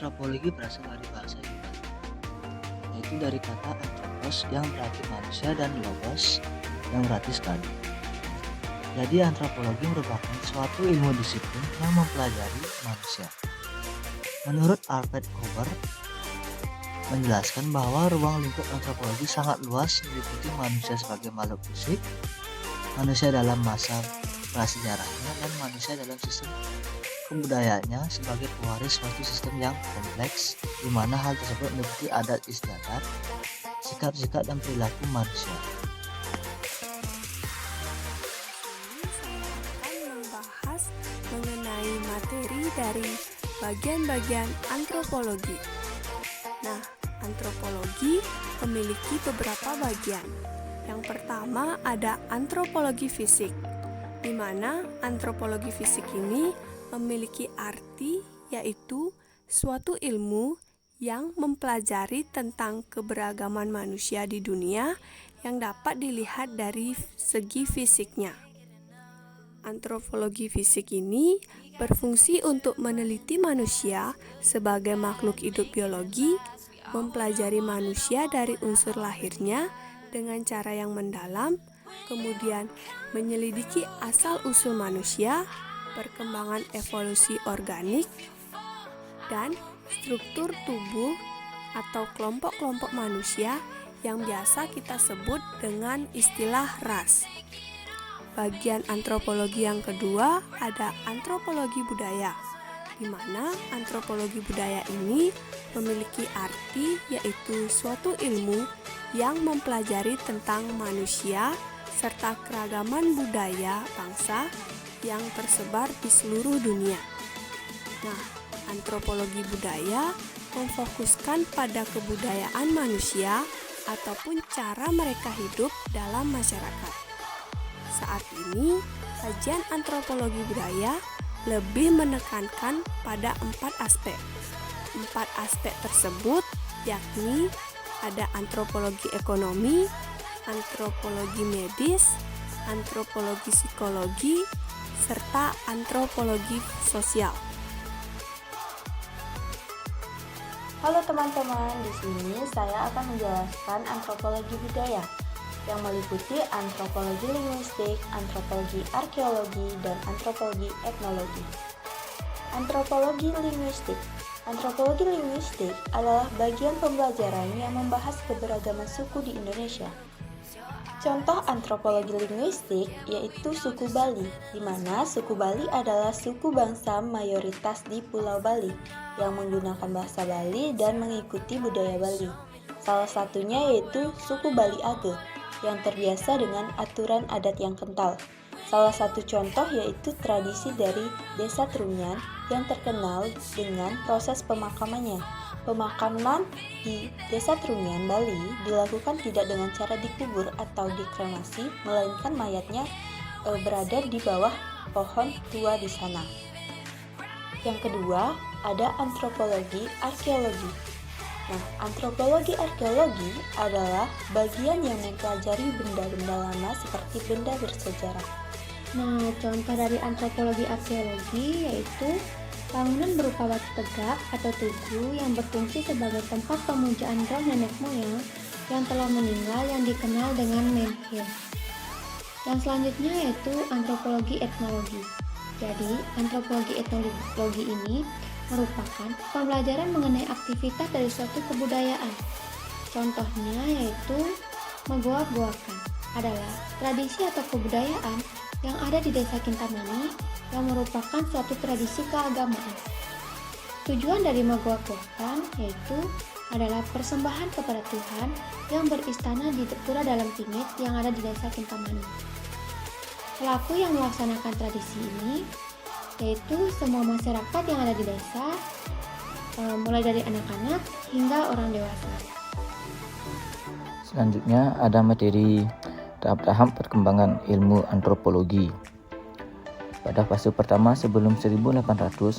Antropologi berasal dari bahasa Yunani, yaitu dari kata anthropos yang berarti manusia dan logos yang berarti study. Jadi antropologi merupakan suatu ilmu disiplin yang mempelajari manusia. Menurut Alfred Kober menjelaskan bahwa ruang lingkup antropologi sangat luas, meliputi manusia sebagai makhluk fisik, manusia dalam masa prasejarahnya, dan manusia dalam sistem kebudayaannya sebagai pewaris suatu sistem yang kompleks, di mana hal tersebut meliputi adat istiadat, sikap-sikap dan perilaku manusia. Saya akan membahas mengenai materi dari bagian-bagian antropologi. Nah, antropologi memiliki beberapa bagian. Yang pertama ada antropologi fisik, di mana antropologi fisik ini memiliki arti yaitu suatu ilmu yang mempelajari tentang keberagaman manusia di dunia yang dapat dilihat dari segi fisiknya. Antropologi fisik ini berfungsi untuk meneliti manusia sebagai makhluk hidup biologi, mempelajari manusia dari unsur lahirnya dengan cara yang mendalam, kemudian menyelidiki asal-usul manusia, perkembangan evolusi organik, dan struktur tubuh atau kelompok-kelompok manusia yang biasa kita sebut dengan istilah ras. Bagian antropologi yang kedua ada antropologi budaya, di mana antropologi budaya ini memiliki arti yaitu suatu ilmu yang mempelajari tentang manusia serta keragaman budaya bangsa yang tersebar di seluruh dunia. Nah, antropologi budaya memfokuskan pada kebudayaan manusia ataupun cara mereka hidup dalam masyarakat. Saat ini, kajian antropologi budaya lebih menekankan pada 4 aspek. 4 aspek tersebut yakni ada antropologi ekonomi, antropologi medis, antropologi psikologi, serta antropologi sosial. Halo teman-teman, di sini saya akan menjelaskan antropologi budaya yang meliputi antropologi linguistik, antropologi arkeologi, dan antropologi etnologi. Antropologi linguistik. Antropologi linguistik adalah bagian pembelajaran yang membahas keberagaman suku di Indonesia. Contoh antropologi linguistik yaitu suku Bali, di mana suku Bali adalah suku bangsa mayoritas di Pulau Bali yang menggunakan bahasa Bali dan mengikuti budaya Bali. Salah satunya yaitu suku Bali Age yang terbiasa dengan aturan adat yang kental. Salah satu contoh yaitu tradisi dari Desa Trunyan yang terkenal dengan proses pemakamannya. Pemakaman di Desa Trunyan, Bali dilakukan tidak dengan cara dikubur atau dikremasi, melainkan mayatnya berada di bawah pohon tua di sana. Yang kedua, ada antropologi arkeologi. Nah, antropologi arkeologi adalah bagian yang mempelajari benda-benda lama seperti benda bersejarah. Nah, contoh dari antropologi arkeologi yaitu bangunan berupa batu tegak atau tugu yang berfungsi sebagai tempat pemujaan roh nenek moyang yang telah meninggal yang dikenal dengan menhir. Yang selanjutnya yaitu antropologi etnologi. Jadi, antropologi etnologi ini merupakan pembelajaran mengenai aktivitas dari suatu kebudayaan. Contohnya yaitu megoak-goakan adalah tradisi atau kebudayaan yang ada di Desa Kintamani yang merupakan suatu tradisi keagamaan. Tujuan dari megoak-goakan yaitu adalah persembahan kepada Tuhan yang beristana di pura dalam tingit yang ada di Desa Kintamani. Pelaku yang melaksanakan tradisi ini yaitu semua masyarakat yang ada di desa, mulai dari anak-anak hingga orang dewasa. Selanjutnya ada materi tahap-tahap perkembangan ilmu antropologi. Pada fase pertama sebelum 1800,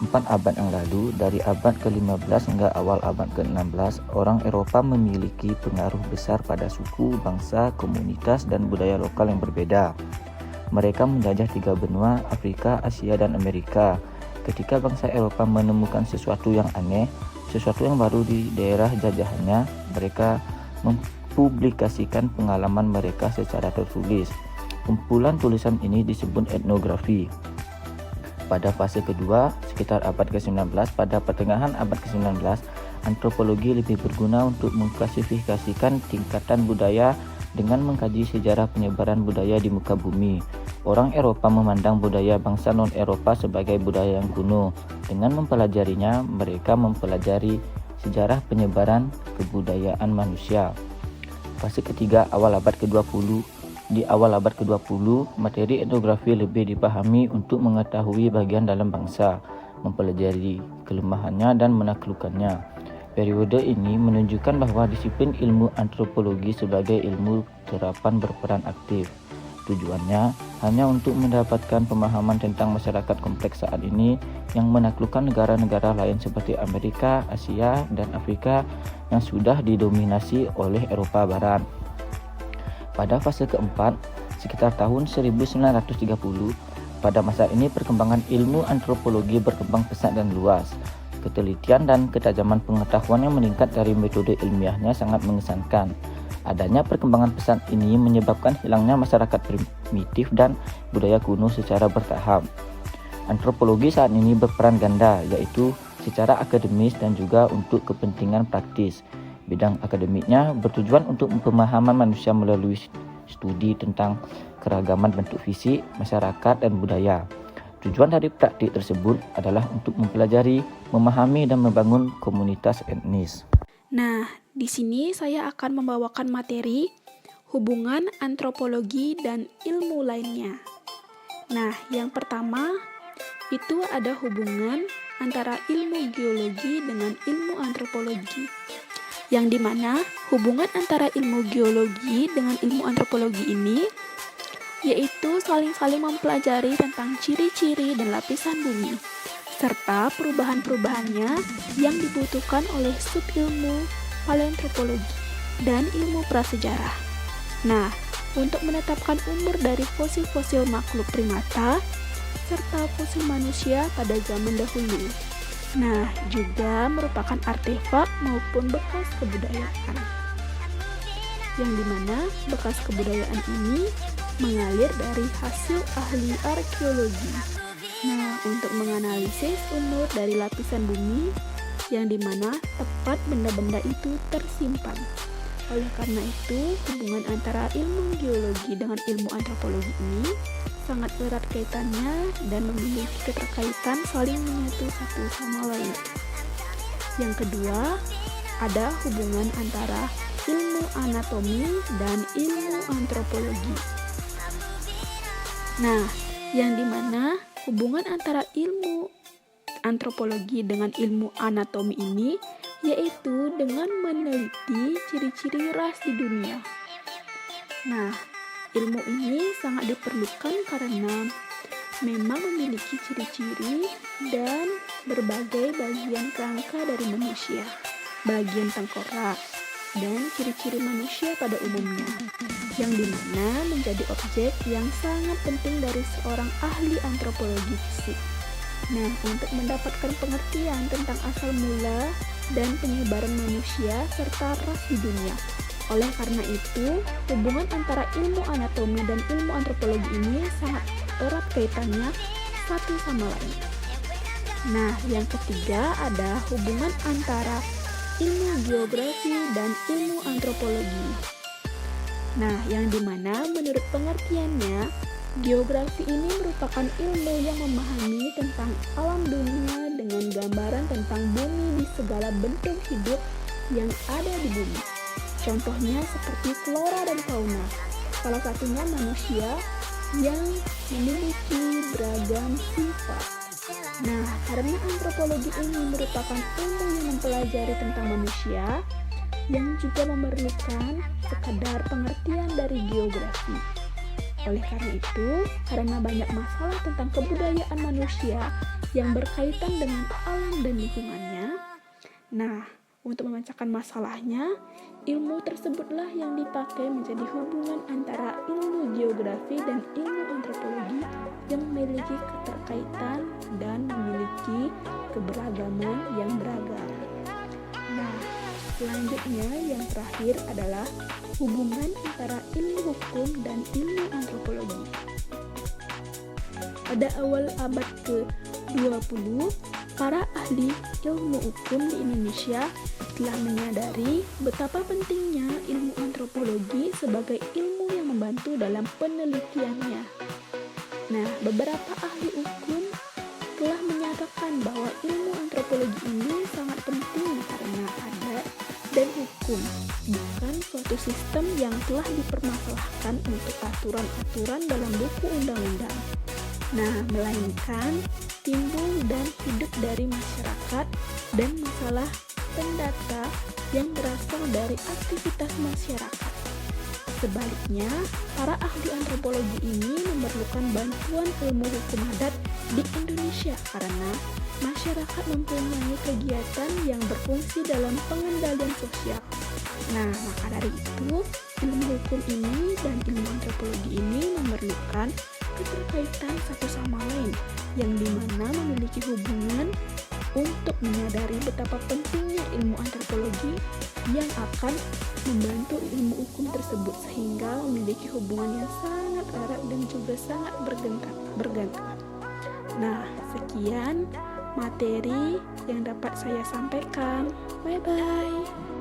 4 abad yang lalu, dari abad ke-15 hingga awal abad ke-16, orang Eropa memiliki pengaruh besar pada suku, bangsa, komunitas, dan budaya lokal yang berbeda. Mereka menjajah 3 benua, Afrika, Asia, dan Amerika, Ketika bangsa Eropa menemukan sesuatu yang aneh, sesuatu yang baru di daerah jajahannya, mereka mempublikasikan pengalaman mereka secara tertulis. Kumpulan tulisan ini disebut etnografi. Pada fase kedua, sekitar abad ke-19, pada pertengahan abad ke-19, antropologi lebih berguna untuk mengklasifikasikan tingkatan budaya dengan mengkaji sejarah penyebaran budaya di muka bumi. Orang Eropa memandang budaya bangsa non-Eropa sebagai budaya yang kuno. Dengan mempelajarinya, mereka mempelajari sejarah penyebaran kebudayaan manusia. Fase ketiga, awal abad ke-20. Di awal abad ke-20, materi etnografi lebih dipahami untuk mengetahui bagian dalam bangsa, mempelajari kelemahannya dan menaklukkannya. Periode ini menunjukkan bahwa disiplin ilmu antropologi sebagai ilmu terapan berperan aktif. Tujuannya hanya untuk mendapatkan pemahaman tentang masyarakat kompleks saat ini yang menaklukkan negara-negara lain seperti Amerika, Asia, dan Afrika yang sudah didominasi oleh Eropa Barat. Pada fase keempat, sekitar tahun 1930, pada masa ini perkembangan ilmu antropologi berkembang pesat dan luas. Ketelitian dan ketajaman pengetahuan yang meningkat dari metode ilmiahnya sangat mengesankan. Adanya perkembangan pesat ini menyebabkan hilangnya masyarakat primitif dan budaya kuno secara bertahap. Antropologi saat ini berperan ganda, yaitu secara akademis dan juga untuk kepentingan praktis. Bidang akademiknya bertujuan untuk pemahaman manusia melalui studi tentang keragaman bentuk fisik, masyarakat, dan budaya. Tujuan dari praktik tersebut adalah untuk mempelajari, memahami, dan membangun komunitas etnis. Nah, di sini saya akan membawakan materi hubungan antropologi dan ilmu lainnya. Nah, yang pertama itu ada hubungan antara ilmu geologi dengan ilmu antropologi. Yang dimana hubungan antara ilmu geologi dengan ilmu antropologi ini yaitu saling mempelajari tentang ciri-ciri dan lapisan bumi serta perubahan-perubahannya yang dibutuhkan oleh subilmu paleontropologi dan ilmu prasejarah. Nah, untuk menetapkan umur dari fosil-fosil makhluk primata serta fosil manusia pada zaman dahulu. Nah, juga merupakan artefak maupun bekas kebudayaan. Yang dimana bekas kebudayaan ini mengalir dari hasil ahli arkeologi. Nah, untuk menganalisis umur dari lapisan bumi, yang dimana tepat benda-benda itu tersimpan. Oleh karena itu, hubungan antara ilmu geologi dengan ilmu antropologi ini sangat erat kaitannya dan memiliki keterkaitan saling menyatu satu sama lain. Yang kedua, ada hubungan antara ilmu anatomi dan ilmu antropologi. Nah, yang dimana hubungan antara ilmu antropologi dengan ilmu anatomi ini yaitu dengan meneliti ciri-ciri ras di dunia. Nah, ilmu ini sangat diperlukan karena memang memiliki ciri-ciri dan berbagai bagian kerangka dari manusia, bagian tengkorak, dan ciri-ciri manusia pada umumnya, yang dimana menjadi objek yang sangat penting dari seorang ahli antropologi fisik. Nah, untuk mendapatkan pengertian tentang asal mula dan penyebaran manusia serta ras di dunia. Oleh karena itu, hubungan antara ilmu anatomi dan ilmu antropologi ini sangat erat kaitannya satu sama lain. Nah, yang ketiga ada hubungan antara ilmu geografi dan ilmu antropologi. Nah, yang dimana menurut pengertiannya, geografi ini merupakan ilmu yang memahami tentang alam dunia dengan gambaran tentang bumi di segala bentuk hidup yang ada di bumi. Contohnya seperti flora dan fauna, salah satunya manusia yang memiliki beragam sifat. Nah, karena antropologi ini merupakan ilmu yang mempelajari tentang manusia, yang juga memerlukan sekadar pengertian dari geografi. Oleh karena itu, karena banyak masalah tentang kebudayaan manusia yang berkaitan dengan alam dan lingkungannya, nah, untuk memecahkan masalahnya, ilmu tersebutlah yang dipakai menjadi hubungan antara ilmu geografi dan ilmu antropologi yang memiliki keterkaitan dan memiliki keberagaman yang beragam. Nah, selanjutnya yang terakhir adalah hubungan antara ilmu hukum dan ilmu antropologi. Pada awal abad ke-20, para ahli ilmu hukum di Indonesia telah menyadari betapa pentingnya ilmu antropologi sebagai ilmu yang membantu dalam penelitiannya. Nah, beberapa ahli hukum telah menyatakan bahwa ilmu antropologi ini sangat penting karena adat dan hukum bukan suatu sistem yang telah dipermasalahkan untuk aturan-aturan dalam buku undang-undang. Nah, melainkan timbul dan hidup dari masyarakat dan masalah pendata yang berasal dari aktivitas masyarakat. Sebaliknya, para ahli antropologi ini memerlukan bantuan ilmu hukum adat di Indonesia karena masyarakat mempunyai kegiatan yang berfungsi dalam pengendalian sosial. Nah, maka dari itu, ilmu hukum ini dan ilmu antropologi ini memerlukan keterkaitan satu sama lain yang dimana memiliki hubungan untuk menyadari betapa pentingnya ilmu antropologi yang akan membantu ilmu hukum tersebut sehingga memiliki hubungan yang sangat erat dan juga sangat bergantung. Nah, sekian materi yang dapat saya sampaikan. Bye-bye.